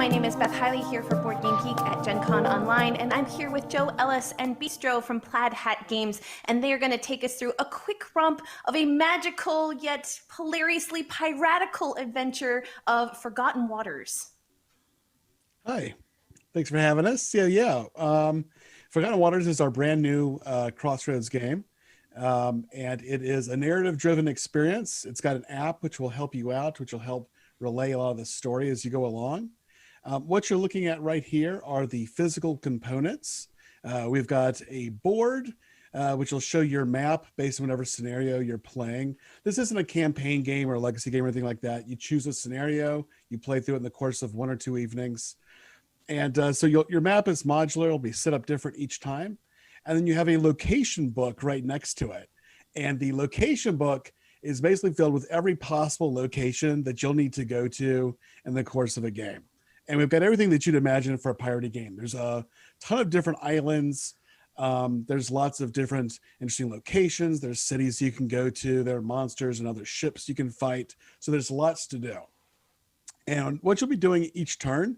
my name is Beth Hiley here for BoardGameGeek at Gen Con Online, and I'm here with Joe Ellis and Bistro from Plaid Hat Games, and they are going to take us through a quick romp of a magical yet hilariously piratical adventure of Forgotten Waters. Hi, thanks for having us. Forgotten Waters is our brand new Crossroads game, and it is a narrative-driven experience. It's got an app which will help you out, which will help relay a lot of the story as you go along. What you're looking at right here are the physical components. We've got a board, which will show your map based on whatever scenario you're playing. This isn't a campaign game or a legacy game or anything like that. You choose a scenario, you play through it in the course of 1 or 2 evenings. And so your map is modular. It'll be set up different each time. And then you have a location book right next to it. And the location book is basically filled with every possible location that you'll need to go to in the course of a game. And we've got everything that you'd imagine for a piratey game. There's a ton of different islands. There's lots of different interesting locations. There's cities you can go to. There are monsters and other ships you can fight. So there's lots to do. And what you'll be doing each turn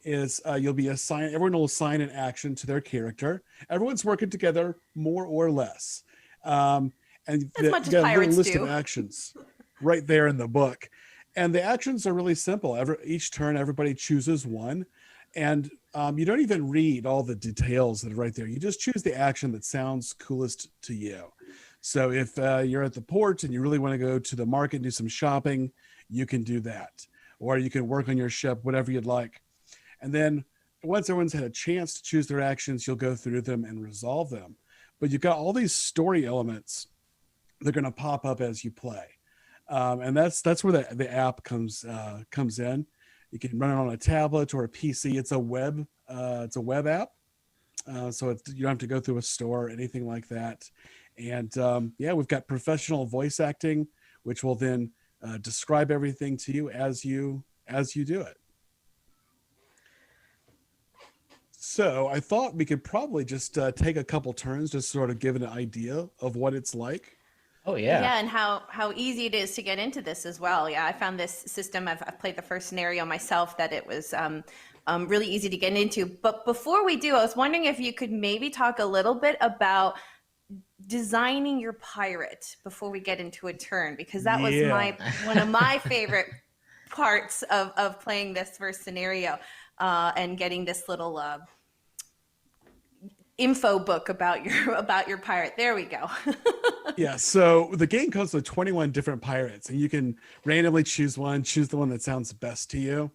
is you'll be everyone will assign an action to their character. Everyone's working together more or less. And As much as you got a pirates little list do. of actions right there in the book. And the actions are really simple. Each turn, everybody chooses one. And you don't even read all the details that are right there. You just choose the action that sounds coolest to you. So if you're at the port and you really want to go to the market and do some shopping, you can do that. Or you can work on your ship, whatever you'd like. And then once everyone's had a chance to choose their actions, you'll go through them and resolve them. But you've got all these story elements that are going to pop up as you play. And that's where the app comes in. You can run it on a tablet or a PC. It's a web app. So you don't have to go through a store or anything like that. And we've got professional voice acting, which will then describe everything to you as you do it. So I thought we could probably just take a couple turns, just sort of give an idea of what it's like. Oh yeah. Yeah, and how easy it is to get into this as well. Yeah, I found this system. I've played the first scenario myself. That it was really easy to get into. But before we do, I was wondering if you could maybe talk a little bit about designing your pirate before we get into a turn, because that was one of my favorite parts of playing this first scenario and getting this little info book about your pirate. There we go. Yeah, so the game comes with 21 different pirates, and you can randomly choose the one that sounds best to you.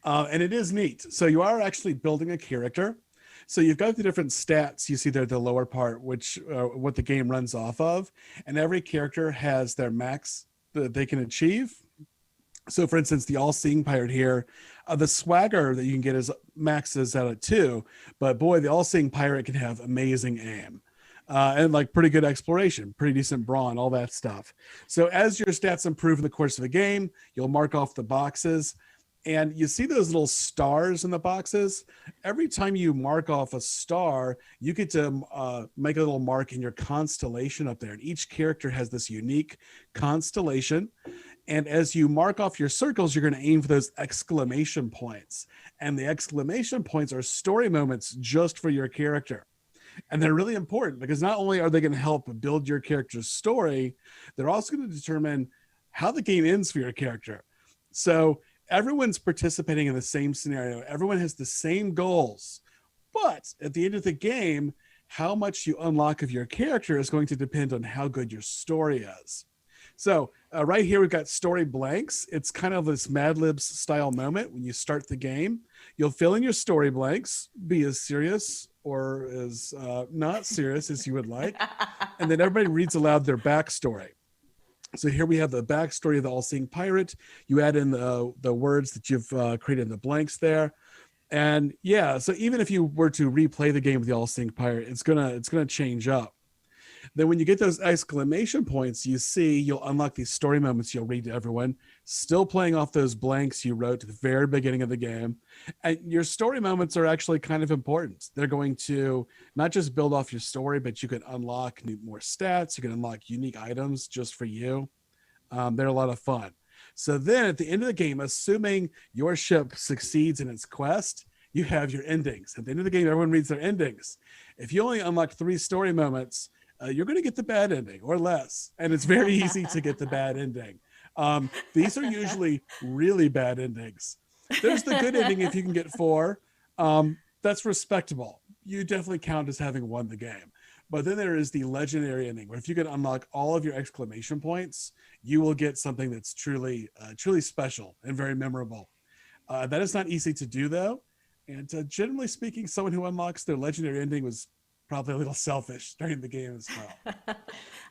And it is neat. So you are actually building a character. So you've got the different stats you see there at the lower part, which what the game runs off of. And every character has their max that they can achieve. So for instance, the all-seeing pirate here, the swagger that you can get is maxes out at 2, but boy, the all-seeing pirate can have amazing aim. And like pretty good exploration, pretty decent brawn, all that stuff. So as your stats improve in the course of a game, you'll mark off the boxes, and you see those little stars in the boxes. Every time you mark off a star, you get to make a little mark in your constellation up there. And each character has this unique constellation. And as you mark off your circles, you're going to aim for those exclamation points. And the exclamation points are story moments just for your character. And they're really important because not only are they going to help build your character's story, they're also going to determine how the game ends for your character. So everyone's participating in the same scenario. Everyone has the same goals. But at the end of the game, how much you unlock of your character is going to depend on how good your story is. So right here, we've got story blanks. It's kind of this Mad Libs style moment when you start the game. You'll fill in your story blanks, be as serious or as not serious as you would like. And then everybody reads aloud their backstory. So here we have the backstory of the all-seeing pirate. You add in the words that you've created in the blanks there. And yeah, so even if you were to replay the game with the all-seeing pirate, it's gonna change up. Then when you get those exclamation points, you'll unlock these story moments you'll read to everyone, still playing off those blanks you wrote at the very beginning of the game. And your story moments are actually kind of important. They're going to not just build off your story, but you can unlock more stats. You can unlock unique items just for you. They're a lot of fun. So then at the end of the game, assuming your ship succeeds in its quest, you have your endings. At the end of the game, everyone reads their endings. If you only unlock 3 story moments, you're going to get the bad ending or less. And it's very easy to get the bad ending. These are usually really bad endings. There's the good ending if you can get 4. That's respectable. You definitely count as having won the game. But then there is the legendary ending, where if you can unlock all of your exclamation points, you will get something that's truly special and very memorable. That is not easy to do, though. And generally speaking, someone who unlocks their legendary ending was probably a little selfish during the game as well.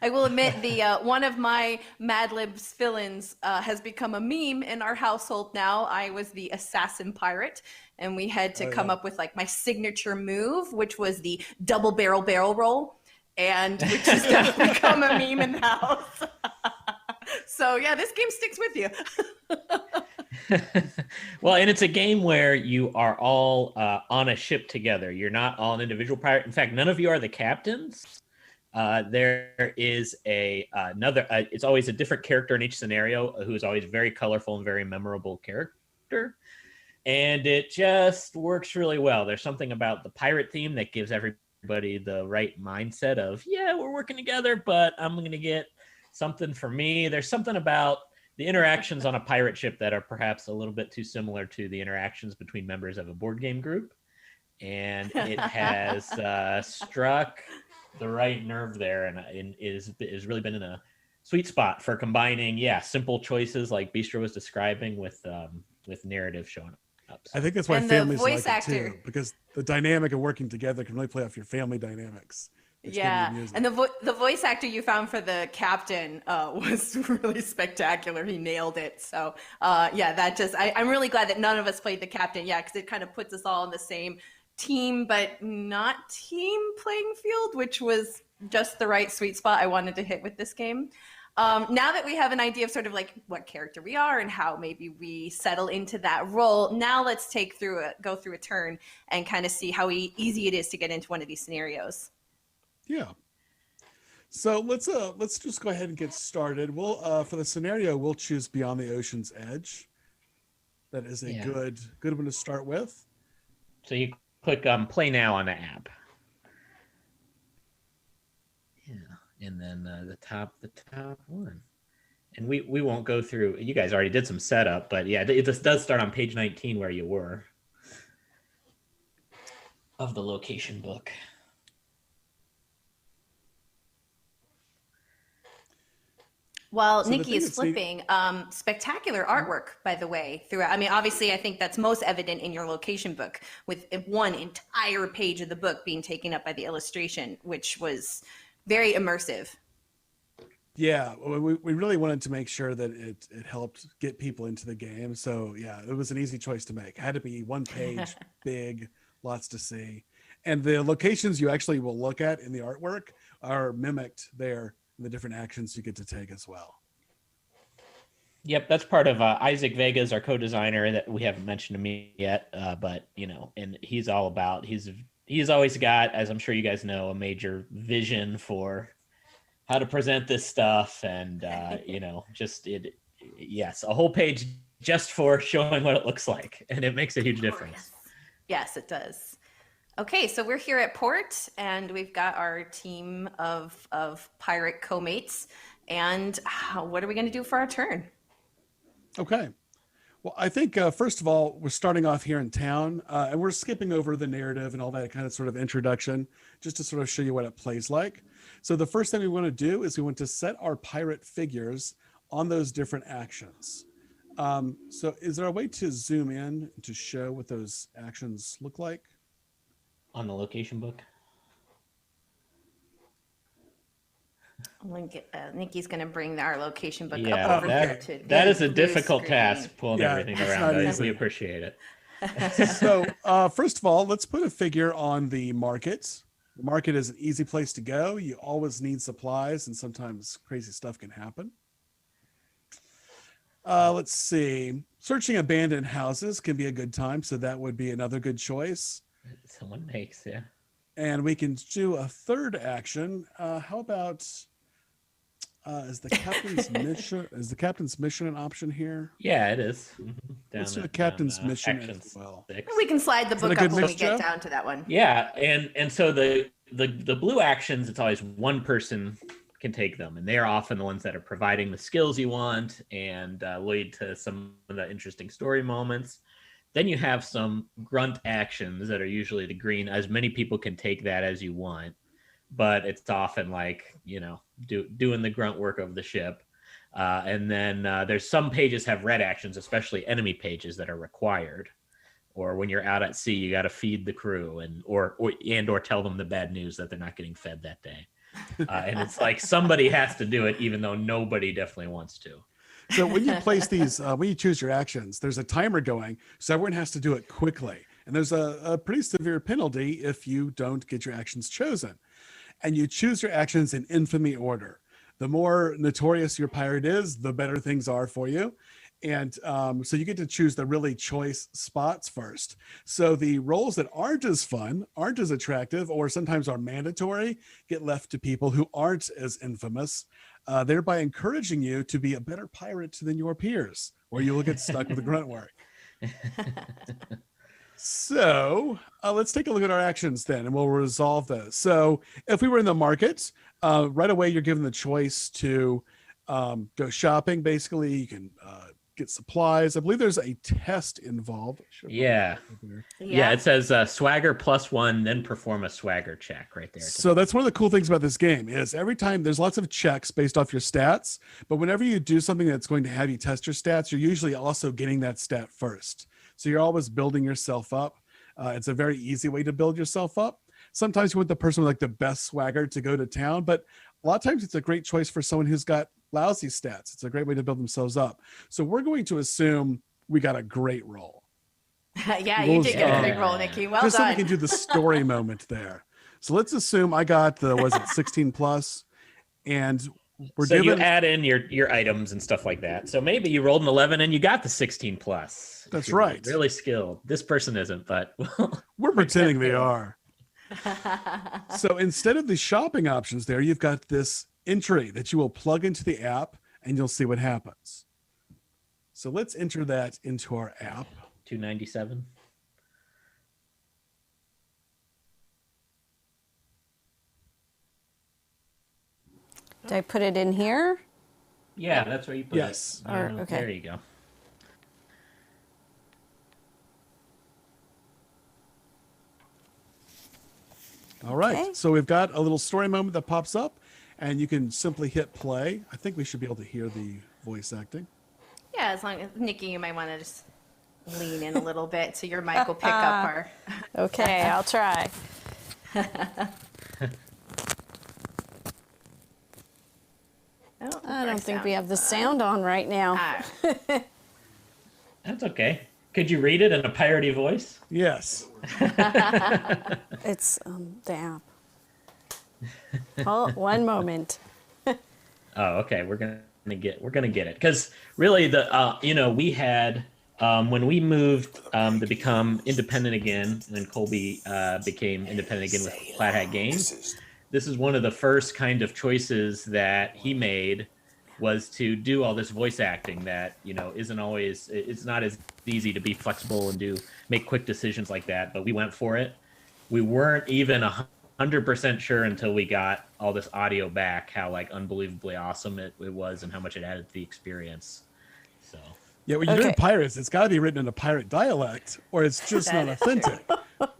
I will admit, the one of my Mad Libs fill-ins has become a meme in our household now. I was the assassin pirate, and we had to come up with like my signature move, which was the double barrel roll, and which has definitely become a meme in the house. So yeah, this game sticks with you. Well, and it's a game where you are all on a ship together. You're not all an individual pirate. In fact, none of you are the captains. There is another. It's always a different character in each scenario who is always very colorful and very memorable character, and it just works really well. There's something about the pirate theme that gives everybody the right mindset of, yeah, we're working together, but I'm going to get something for me. There's something about the interactions on a pirate ship that are perhaps a little bit too similar to the interactions between members of a board game group. And it has struck the right nerve there, and is really been in a sweet spot for combining, simple choices like Bistro was describing with narrative showing up. So. I think that's why And families the voice like actor, it too, because the dynamic of working together can really play off your family dynamics. Yeah, and the voice actor you found for the captain was really spectacular. He nailed it. So I'm really glad that none of us played the captain. Yeah, because it kind of puts us all in the same team, but not team playing field, which was just the right sweet spot I wanted to hit with this game. Now that we have an idea of sort of like what character we are and how maybe we settle into that role, now let's go through a turn and kind of see how easy it is to get into one of these scenarios. Yeah. So let's just go ahead and get started. We'll for the scenario, we'll choose Beyond the Ocean's Edge. That is a good one to start with. So you click Play Now on the app. Yeah, and then the top one. And we won't go through. You guys already did some setup, but yeah, it just does start on page 19 where you were of the location book. While Nikki is flipping, spectacular artwork, by the way, throughout. I mean, obviously, I think that's most evident in your location book, with one entire page of the book being taken up by the illustration, which was very immersive. Yeah, we really wanted to make sure that it helped get people into the game. So yeah, it was an easy choice to make. It had to be one page, big, lots to see. And the locations you actually will look at in the artwork are mimicked there. The different actions you get to take as well. Yep, that's part of Isaac Vega's our co-designer that we haven't mentioned to me yet, but and he's all about he's always got, as I'm sure you guys know, a major vision for how to present this stuff, and yes, a whole page just for showing what it looks like, and it makes a huge difference. Yes, it does. Okay, so we're here at port, and we've got our team of pirate co-mates. And what are we going to do for our turn? Okay. Well, I think first of all, we're starting off here in town, and we're skipping over the narrative and all that kind of sort of introduction, just to sort of show you what it plays like. So the first thing we want to do is we want to set our pirate figures on those different actions. So is there a way to zoom in to show what those actions look like? On the location book? Nikki's going to bring our location book up over here. That is a difficult task, pulling everything around. We appreciate it. So first of all, let's put a figure on the market. The market is an easy place to go. You always need supplies, and sometimes crazy stuff can happen. Let's see. Searching abandoned houses can be a good time, so that would be another good choice. Someone makes, yeah. And we can do a third action. How about Is the captain's mission? Is the captain's mission an option here? Yeah, it is. Let's do the captain's mission action as well. 6. We can slide the Is that a book good up when mix, we get Joe? down to that one. Yeah, and so the blue actions, it's always one person can take them, and they are often the ones that are providing the skills you want and lead to some of the interesting story moments. Then you have some grunt actions that are usually the green. As many people can take that as you want, but it's often like, doing the grunt work of the ship. And then there's some pages have red actions, especially enemy pages, that are required. Or when you're out at sea, you got to feed the crew or tell them the bad news that they're not getting fed that day. And it's like somebody has to do it, even though nobody definitely wants to. So when you place these, when you choose your actions, there's a timer going, so everyone has to do it quickly. And there's a pretty severe penalty if you don't get your actions chosen. And you choose your actions in infamy order. The more notorious your pirate is, the better things are for you. And so you get to choose the really choice spots first. So the roles that aren't as fun, aren't as attractive, or sometimes are mandatory, get left to people who aren't as infamous, thereby encouraging you to be a better pirate than your peers, or you will get stuck with the grunt work. So let's take a look at our actions then, and we'll resolve those. So if we were in the market, right away you're given the choice to go shopping. Basically, you can get supplies. I believe there's a test involved. Yeah, it says swagger +1, then perform a swagger check right there. So that's one of the cool things about this game is every time there's lots of checks based off your stats, but whenever you do something that's going to have you test your stats, you're usually also getting that stat first. So you're always building yourself up. It's a very easy way to build yourself up. Sometimes you want the person with like the best swagger to go to town, but a lot of times it's a great choice for someone who's got lousy stats. It's a great way to build themselves up. So we're going to assume we got a great roll. Yeah, you did get a big roll, Nikki. Well just done. so we can do the story moment there. So let's assume I got the 16 plus, and we're so given. You add in your items and stuff like that. So maybe you rolled an 11 and you got the 16 plus. That's right. Really skilled. This person isn't, but we're pretending they are. So instead of the shopping options there, you've got this entry that you will plug into the app and you'll see what happens. So let's enter that into our app. 297. Did I put it in here? Yeah, that's where you put yes. it. Or, okay. There you go. All right. Okay. So we've got a little story moment that pops up, and you can simply hit play. I think we should be able to hear the voice acting. Yeah, as long as Nikki, you might want to just lean in a little bit so your mic will pick up our. Okay, I'll try. I don't think we have the sound on right now. That's okay. Could you read it in a piratey voice? Yes. It's the app. Oh, one moment. Oh, okay. We're gonna get it because really we had when we moved to become independent again, when Colby became independent again with Flat Hat Games. This is one of the first kind of choices that he made, was to do all this voice acting that isn't always, it's not as easy to be flexible and make quick decisions like that, but we went for it. We weren't even 100% sure until we got all this audio back how like unbelievably awesome it was and how much it added to the experience. So yeah, when you're doing pirates, it's got to be written in a pirate dialect, or it's just not authentic.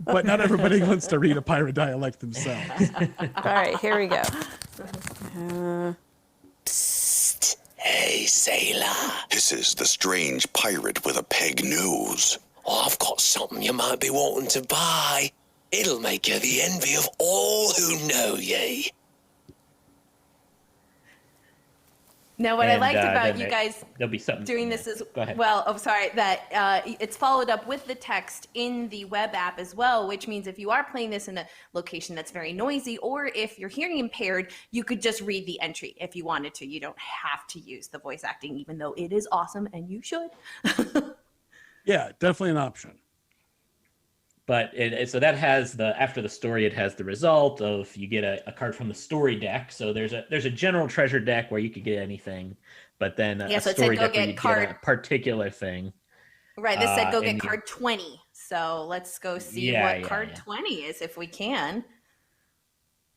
But not everybody wants to read a pirate dialect themselves. All right, here we go. Psst. Hey, sailor. This is the strange pirate with a peg nose. I've got something you might be wanting to buy. It'll make you the envy of all who know ye. Now, what I liked about you guys there'll be something doing this as Go ahead. well, that it's followed up with the text in the web app as well, which means if you are playing this in a location that's very noisy, or if you're hearing impaired, you could just read the entry if you wanted to. You don't have to use the voice acting, even though it is awesome and you should. Yeah, definitely an option. But so that has after the story, it has the result of you get a card from the story deck. So there's a general treasure deck where you could get anything, but then a so it story said go deck where get you card. get a particular thing. Right. This said go and get card 20. So let's go see what card 20 is if we can.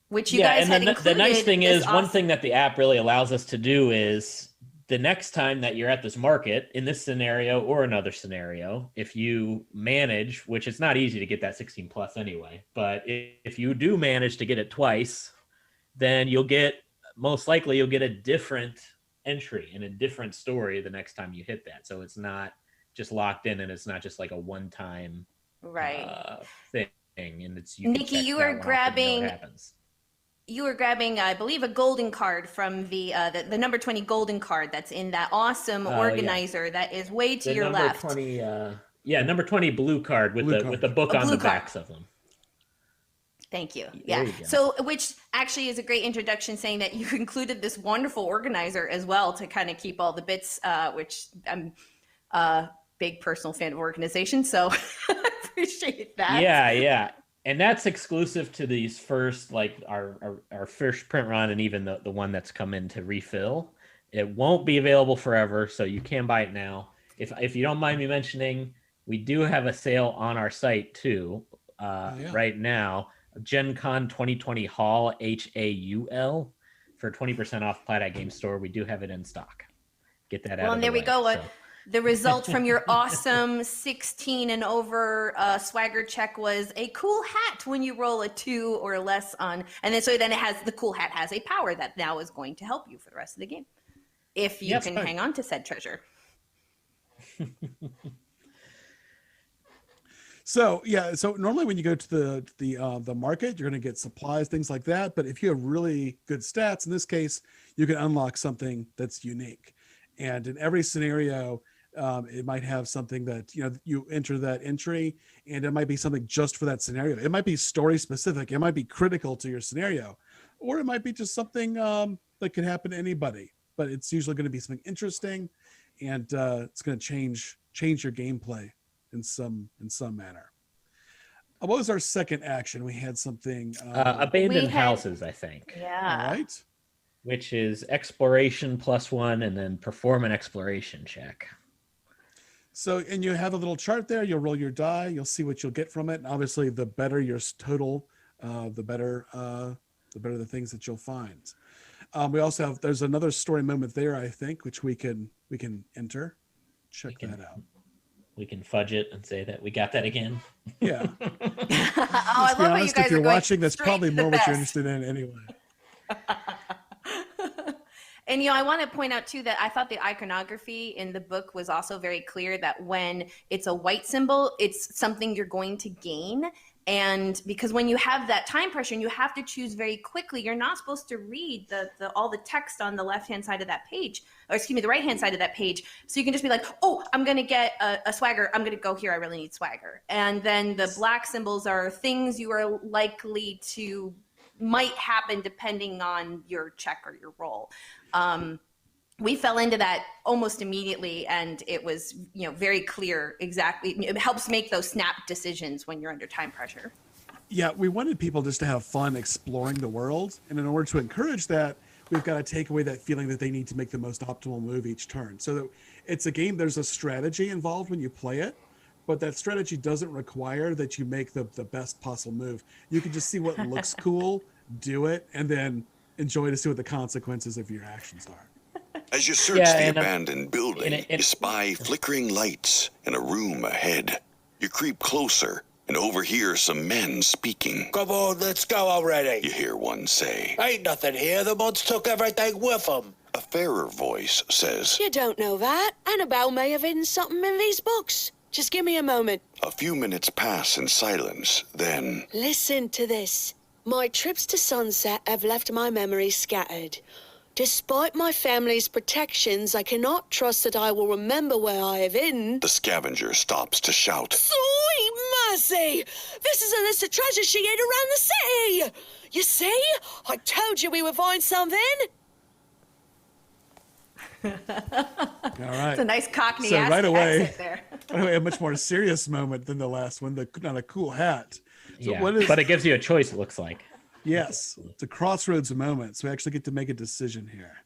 Which you guys had included. The nice thing is, awesome... one thing that the app really allows us to do is the next time that you're at this market, in this scenario or another scenario, if you manage, which it's not easy to get that 16 plus anyway, but if you do manage to get it twice, then most likely you'll get a different entry in a different story the next time you hit that. So it's not just locked in, and it's not just like a one-time thing. And Nikki, you are grabbing. You were grabbing, I believe, a golden card from the number 20 golden card that's in that awesome organizer that is way to your left. 20, number 20 blue card with the book on the backs of them. Thank you. Yeah. So, which actually is a great introduction, saying that you included this wonderful organizer as well to kind of keep all the bits, which I'm a big personal fan of organization. So I appreciate that. Yeah. And that's exclusive to these first, like our first print run, and even the one that's come in to refill. It won't be available forever, so you can buy it now. If you don't mind me mentioning, we do have a sale on our site too, right now. Gen Con 2020 Haul, HAUL, for 20% off Plaid Game Store. We do have it in stock. Get that out. Well, and there we go. So. The result from your awesome 16 and over swagger check was a cool hat when you roll a 2 or less on, and then the cool hat has a power that now is going to help you for the rest of the game, if you can hang on to said treasure. So normally when you go to the market, you're going to get supplies, things like that. But if you have really good stats, in this case, you can unlock something that's unique. And in every scenario, it might have something that, you enter that entry, and it might be something just for that scenario. It might be story specific. It might be critical to your scenario, or it might be just something that can happen to anybody. But it's usually going to be something interesting, and it's going to change your gameplay in some manner. What was our second action? We had something abandoned houses, I think. Yeah. All right. Which is exploration +1, and then perform an exploration check. So, and you have a little chart there. You'll roll your die. You'll see what you'll get from it. And obviously, the better your total, the better the things that you'll find. We also have, there's another story moment there, I think, which we can enter. Check that out. We can fudge it and say that we got that again. Yeah. I love how you guys if you're are going watching, that's probably more what you're interested in anyway. And, I want to point out, too, that I thought the iconography in the book was also very clear that when it's a white symbol, it's something you're going to gain. And because when you have that time pressure and you have to choose very quickly, you're not supposed to read all the text on the left-hand side of that page, or the right-hand side of that page. So you can just be like, oh, I'm going to get a swagger. I'm going to go here. I really need swagger. And then the black symbols are things you are likely to might happen depending on your check or your roll. We fell into that almost immediately, and it was, very clear exactly. It helps make those snap decisions when you're under time pressure. Yeah, we wanted people just to have fun exploring the world, and in order to encourage that, we've got to take away that feeling that they need to make the most optimal move each turn. So that it's a game, there's a strategy involved when you play it, but that strategy doesn't require that you make the best possible move. You can just see what looks cool, do it, and then enjoy to see what the consequences of your actions are. As you search the abandoned building, you spy flickering lights in a room ahead. You creep closer and overhear some men speaking. Come on, let's go already. You hear one say, Ain't nothing here. The mods took everything with them. A fairer voice says, You don't know that. Annabelle may have hidden something in these books. Just give me a moment. A few minutes pass in silence, then... Listen to this. My trips to Sunset have left my memory scattered. Despite my family's protections, I cannot trust that I will remember where I have hidden. The scavenger stops to shout, Sweet mercy! This is a list of treasures she hid around the city! You see? I told you we would find something! All right. It's a nice Cockney right away, accent there. Anyway, a much more serious moment than the last one, not a cool hat. So Yeah, what is, but it gives you a choice, it looks like. yes, it's a crossroads moment. So we actually get to make a decision here.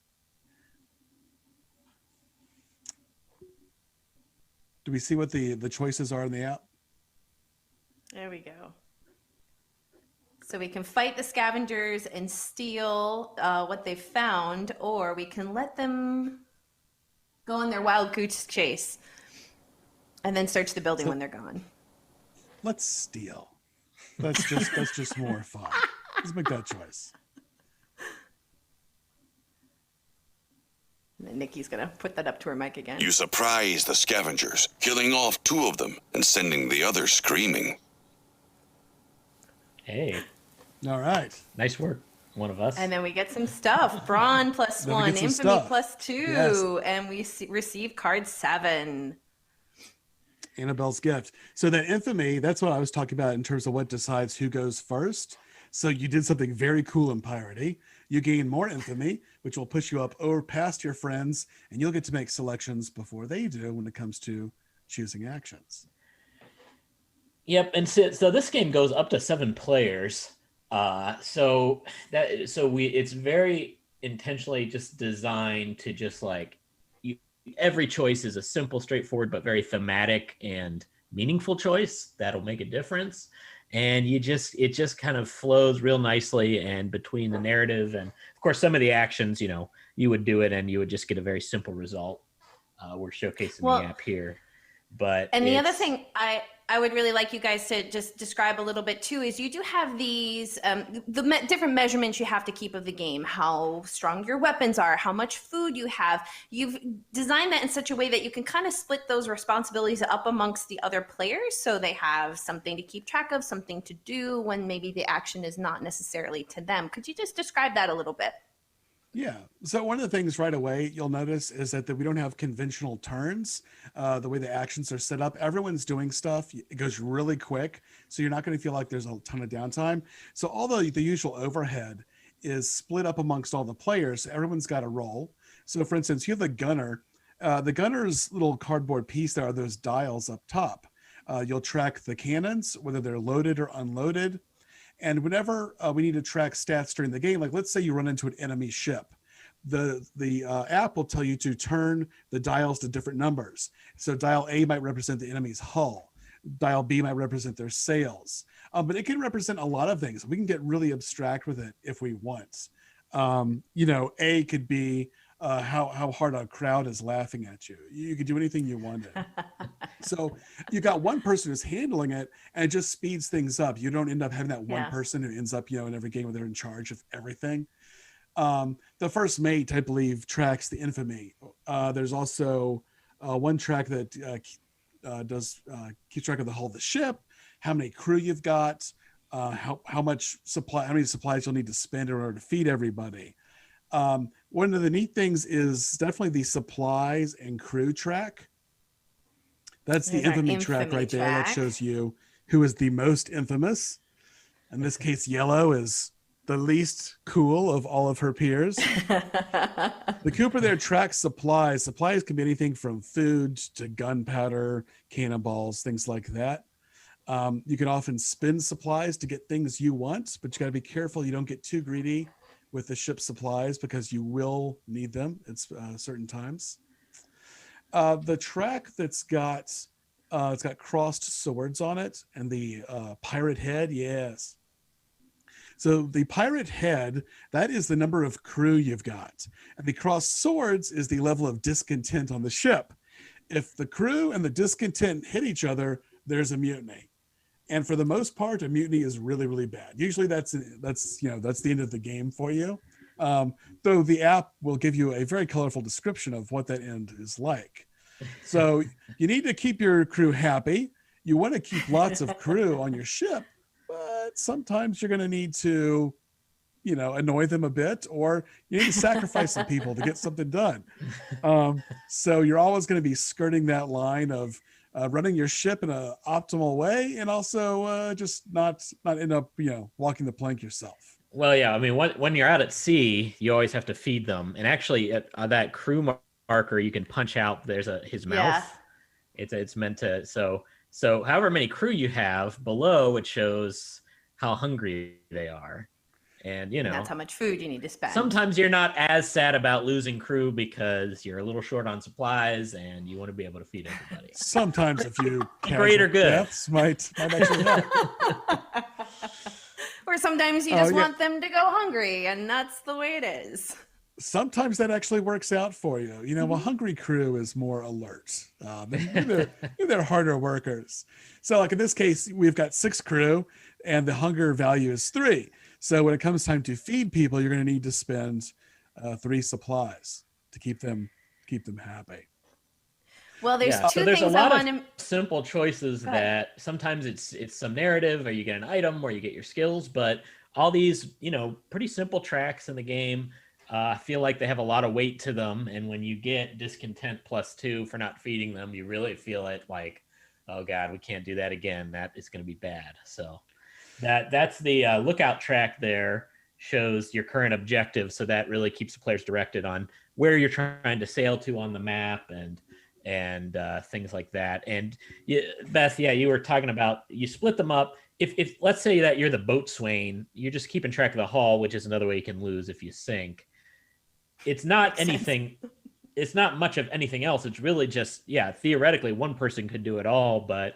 Do we see what the choices are in the app? There we go. So we can fight the scavengers and steal what they've found, or we can let them go on their wild goose chase and then search the building when they're gone. Let's steal. That's just more fun. Let's make that choice. And then Nikki's gonna put that up to her mic again. You surprise the scavengers, killing off 2 of them and sending the others screaming. Hey, All right. nice work, one of us. And then we get some stuff. Brawn plus Then we 1, get some infamy stuff. plus 2, Yes. and we receive card 7. Annabelle's gift. So that infamy, that's what I was talking about in terms of what decides who goes first. So you did something very cool in Piratey. You gain more infamy, which will push you up over past your friends, and you'll get to make selections before they do when it comes to choosing actions. Yep, and so this game goes up to 7 players. It's very intentionally just designed to just like every choice is a simple, straightforward, but very thematic and meaningful choice that'll make a difference. And it just kind of flows real nicely, and between the narrative and of course some of the actions, you would do it and you would just get a very simple result. We're showcasing the app here. And the other thing I would really like you guys to just describe a little bit too is you do have these different measurements you have to keep of the game, how strong your weapons are, how much food you have. You've designed that in such a way that you can kind of split those responsibilities up amongst the other players, so they have something to keep track of, something to do when maybe the action is not necessarily to them. Could you just describe that a little bit? Yeah. So one of the things right away you'll notice is that we don't have conventional turns. The way the actions are set up, everyone's doing stuff. It goes really quick, so you're not going to feel like there's a ton of downtime. So although the usual overhead is split up amongst all the players, everyone's got a role. So for instance, you have the gunner. The gunner's little cardboard piece there are those dials up top. You'll track the cannons, whether they're loaded or unloaded. And whenever we need to track stats during the game, like let's say you run into an enemy ship, the app will tell you to turn the dials to different numbers. So dial A might represent the enemy's hull. Dial B might represent their sails. But it can represent a lot of things. We can get really abstract with it if we want. A could be how hard a crowd is laughing at you. You could do anything you wanted. So you got one person who's handling it, and it just speeds things up. You don't end up having that one person who ends up, in every game where they're in charge of everything. The first mate, I believe, tracks the infamy. There's also one track that keeps track of the hull of the ship, how many crew you've got, how many supplies you'll need to spend in order to feed everybody. One of the neat things is definitely the supplies and crew track. That's the infamy track right there. That shows you who is the most infamous. In this case, Yellow is the least cool of all of her peers. The Cooper there tracks supplies. Supplies can be anything from food to gunpowder, cannonballs, things like that. You can often spend supplies to get things you want, but you got to be careful you don't get too greedy with the ship supplies because you will need them at certain times. The track that's got it's got crossed swords on it and the pirate head, yes. So the pirate head, that is the number of crew you've got. And the crossed swords is the level of discontent on the ship. If the crew and the discontent hit each other, there's a mutiny. And for the most part, a mutiny is really, really bad. Usually that's the end of the game for you. Though the app will give you a very colorful description of what that end is like. So you need to keep your crew happy. You want to keep lots of crew on your ship, but sometimes you're going to need to, annoy them a bit, or you need to sacrifice some people to get something done. So you're always going to be skirting that line of running your ship in an optimal way, and also just not end up, walking the plank yourself. Well, yeah, I mean, when you're out at sea, you always have to feed them. And actually, at that crew marker, you can punch out. There's his mouth. It's meant to so however many crew you have below, it shows how hungry they are. And And that's how much food you need to spend. sometimes you're not as sad about losing crew because you're a little short on supplies and you want to be able to feed everybody. Sometimes a few Greater casual good. deaths might actually help. Or sometimes you just want them to go hungry, and that's the way it is. Sometimes that actually works out for you. You know, a hungry crew is more alert. They're harder workers. So like in this case, we've got 6 crew and the hunger value is 3. So when it comes time to feed people, you're going to need to spend 3 supplies to keep them happy. Well, there's two so there's things a lot I want of simple choices that sometimes it's some narrative or you get an item or you get your skills, but all these, pretty simple tracks in the game, I feel like they have a lot of weight to them. And when you get discontent +2 for not feeding them, you really feel it like, oh God, we can't do that again. That is going to be bad. So that's the lookout track there shows your current objective. So that really keeps the players directed on where you're trying to sail to on the map and things like that. And Beth, you were talking about, you split them up. If let's say that you're the boatswain, you're just keeping track of the hull, which is another way you can lose if you sink. It's not anything. It's not much of anything else. It's really just, theoretically one person could do it all, but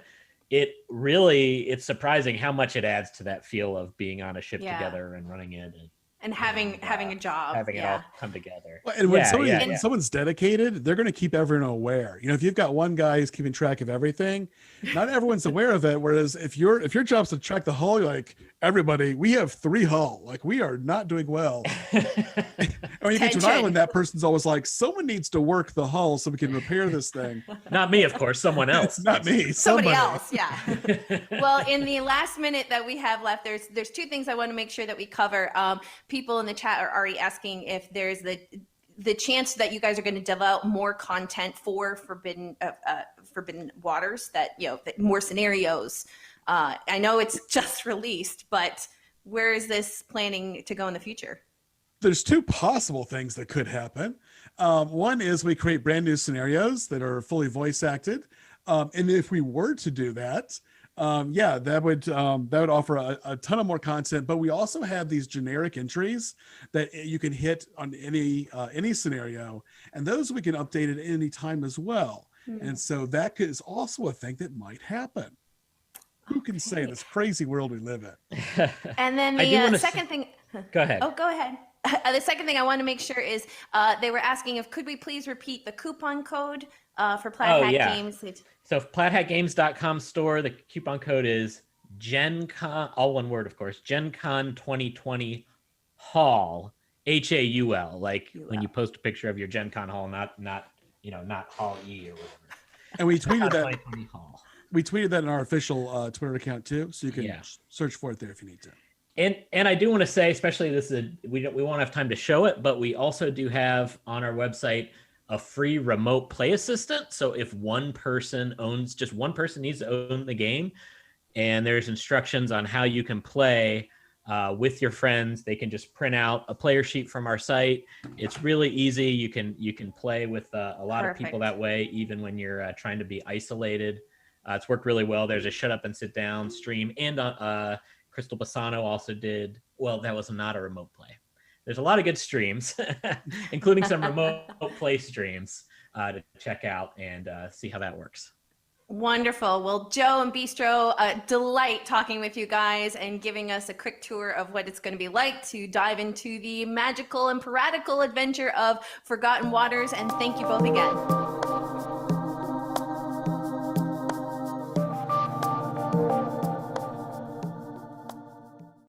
it's surprising how much it adds to that feel of being on a ship together and running it. And having a job. Having it all come together. And when someone's dedicated, they're going to keep everyone aware. If you've got one guy who's keeping track of everything, not everyone's aware of it. Whereas if your job's to track the hull, you're like, everybody, we have 3 hull. Like, we are not doing well. And when you get to an island, that person's always like, someone needs to work the hull so we can repair this thing. Not me, of course, someone else. Not me. Somebody else, yeah. Well, in the last minute that we have left, there's 2 things I want to make sure that we cover. People in the chat are already asking if there's the chance that you guys are going to develop more content for forbidden waters, that more scenarios. I know it's just released, but where is this planning to go in the future? There's 2 possible things that could happen. One is we create brand new scenarios that are fully voice acted. And if we were to do that, that would offer a ton of more content. But we also have these generic entries that you can hit on any scenario, and those we can update at any time as well. And so that is also a thing that might happen. Who can say in this crazy world we live in? And then the second thing. Go ahead. Oh, go ahead. The second thing I want to make sure is they were asking could we please repeat the coupon code for Plaid Hat Games? So plaidhatgames.com store, the coupon code is GenCon, all one word, of course, GenCon 2020 Haul, HAUL, like when you post a picture of your GenCon haul, not Haul E or whatever. And we tweeted that. We tweeted that in our official Twitter account too, so you can search for it there if you need to. And I do want to say, especially we won't have time to show it, but we also do have on our website a free remote play assistant. So if one person needs to own the game, and there's instructions on how you can play with your friends, they can just print out a player sheet from our site. It's really easy. You can play with a lot of people that way, even when you're trying to be isolated. It's worked really well. There's a shut up and sit down stream, and Crystal Bassano also did. Well, that was not a remote play. There's a lot of good streams, including some remote play streams to check out and see how that works. Wonderful. Well, Joe and Bistro, delight talking with you guys and giving us a quick tour of what it's going to be like to dive into the magical and piratical adventure of Forgotten Waters. And thank you both again.